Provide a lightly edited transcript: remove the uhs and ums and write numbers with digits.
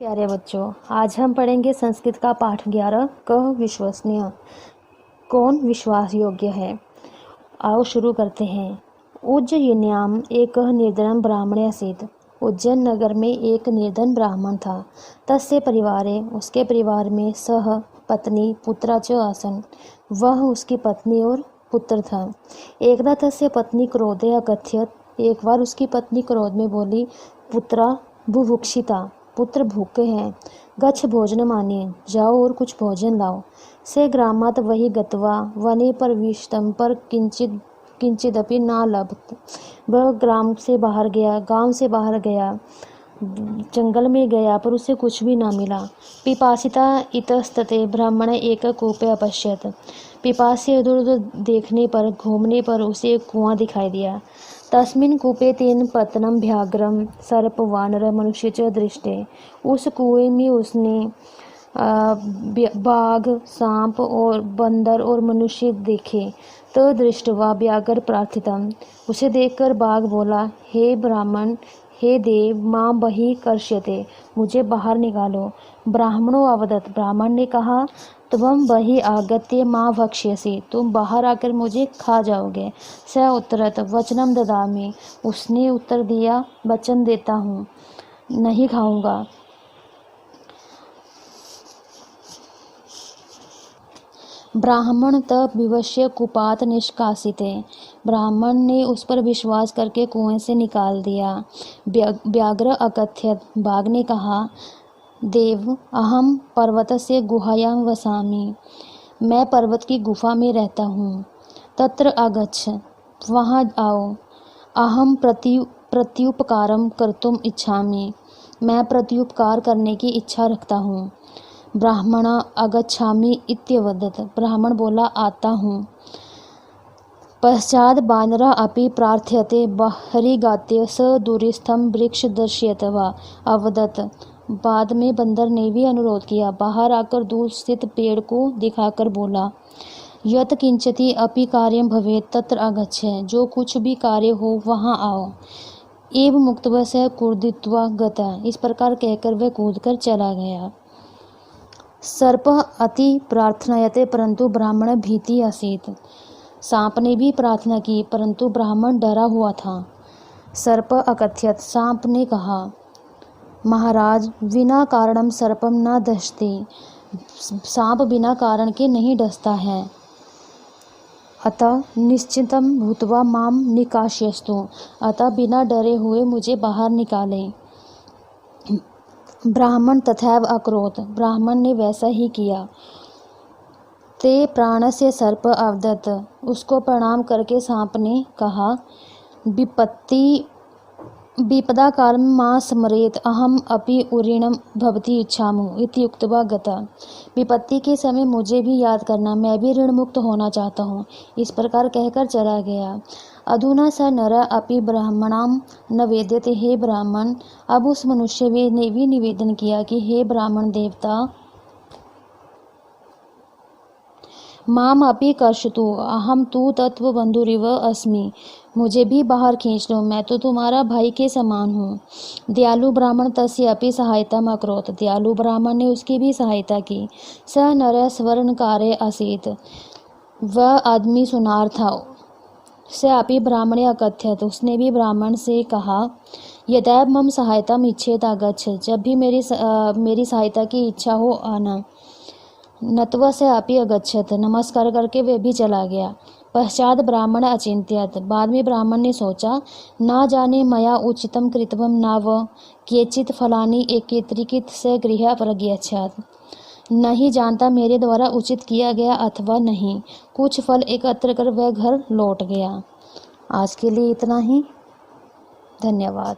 प्यारे बच्चों, आज हम पढ़ेंगे संस्कृत का पाठ 11 क विश्वसनीय। कौन विश्वास योग्य है। आओ शुरू करते हैं। उज्जयिन्याम एक निर्धन ब्राह्मण आसीत्। उज्जैन नगर में एक निर्धन ब्राह्मण था। तस्य परिवारे उसके परिवार में सह पत्नी पुत्रा च आसन। वह उसकी पत्नी और पुत्र था। एकदा तस्य पत्नी क्रोधे अकथयत्। एक बार उसकी पत्नी क्रोध में बोली, पुत्रा बुभुक्षिता, पुत्र भूखे हैं। गच्छ भोजनमानीय, जाओ और कुछ भोजन लाओ। से ग्रामात् वही गत्वा वने प्रविष्टं पर किंचिदपि न लभत। वह गांव से बाहर गया, जंगल में गया, पर उसे कुछ भी न मिला। पिपासिता इतस्तते ब्राह्मण एक कूपे अपश्यत। पिपासे इधर उधर देखने पर, घूमने पर उसे एक कुआं दिखाई दिया। तस्मिन् कूपे तेन पतनं व्याघ्रं सर्प वानर मनुष्य च दृष्टे। उस कुएं में उसने बाघ, सांप और बंदर और मनुष्य देखे। तो दृष्टवा व्याघ्र प्रार्थितम्। उसे देखकर बाघ बोला, हे ब्राह्मण, हे देव, मां बहि कर्ष्यते, मुझे बाहर निकालो। ब्राह्मणो अवदत्। ब्राह्मण ने कहा, त्वं बहि आगत्य मां भक्ष्यसि, तुम बाहर आकर मुझे खा जाओगे। स उत्तरत् वचनं ददामि। उसने उत्तर दिया, वचन देता हूँ, नहीं खाऊंगा। ब्राह्मण तब विवश्य कूपात् निष्कासिते। ब्राह्मण ने उस पर विश्वास करके कुएं से निकाल दिया। व्याघ्र अकथयत्। बाघ ने कहा, देव, अहम पर्वतस्य गुहायां वसामि, मैं पर्वत की गुफा में रहता हूँ। तत्र आगच्छ, वहाँ आओ। अहम प्रत्युपकारं कर्तुम इच्छामि, मैं प्रत्युपकार करने की इच्छा रखता हूँ। ब्राह्मण आगच्छामि इत्यवदत्। ब्राह्मण बोला, आता हूँ। पश्चात् वानरः अपि प्रार्थयते बहिर्गात्य स दूरस्थं वृक्ष दर्शयत् वा अवदत्। बाद में बंदर ने भी अनुरोध किया। बाहर आकर दूर स्थित पेड़ को दिखाकर बोला, यत् किंचिति अपि कार्यं भवेत् तत्र आगच्छ, जो कुछ भी कार्य हो वहाँ आओ। एव मुक्त्वा स कूर्दित्वा गतः। इस प्रकार कहकर वह कूदकर चला गया। सर्पः अति प्रार्थयते परंतु ब्राह्मण भीति आसीत्। सांप ने भी प्रार्थना की, परंतु ब्राह्मण डरा हुआ था। सर्प अकथयत्। सांप ने कहा, महाराज, विना कारणं सर्पं न दंशति। सांप बिना कारण के नहीं डसता है। अतः निश्चिंतं भूत्वा मां निकाशयस्तु। अतः बिना डरे हुए मुझे बाहर निकाले। ब्राह्मण तथैव अकरोत्। ब्राह्मण ने वैसा ही किया। ते प्राणस्य सर्प अवदत्। उसको प्रणाम करके सांप ने कहा, विपदा कालं मा स्मरेत्, अहम अपि उरीणं भवति इच्छामि इति उक्त्वा गतः। विपत्ति के समय मुझे भी याद करना, मैं भी ऋण मुक्त होना चाहता हूँ। इस प्रकार कहकर चला गया। अधुना स नरः अपि ब्राह्मणां निवेद्यते। हे ब्राह्मण, अब उस मनुष्य ने भी निवेदन किया कि हे ब्राह्मण देवता, माम अपि कर्षतु, अहम तु तत्वबंधुरिव अस्मि, मुझे भी बाहर खींच लो, मैं तो तुम्हारा भाई के समान हूँ। दयालु ब्राह्मण तस्य अपि सहायताम् अकरोत्। दयालु ब्राह्मण ने उसकी भी सहायता की। स नरः स्वर्णकारे आसीत्। वह आदमी सुनार था। स अपि ब्राह्मणे अकथयत्। उसने भी ब्राह्मण से कहा, यदा मम सहायताम् इच्छेत् आगच्छ, जब भी मेरी सहायता की इच्छा हो आना। नत्वा से अपि अगच्छत्। नमस्कार करके वह भी चला गया। पश्चात ब्राह्मण अचिंत्यत। बाद में ब्राह्मण ने सोचा, न जाने मया उचितं कृतवं न वा केचित् फलानि एकत्रीकृत स गृह प्रगच्छत्। नहीं जानता मेरे द्वारा उचित किया गया अथवा नहीं। कुछ फल एकत्र कर वह घर लौट गया। आज के लिए इतना ही। धन्यवाद।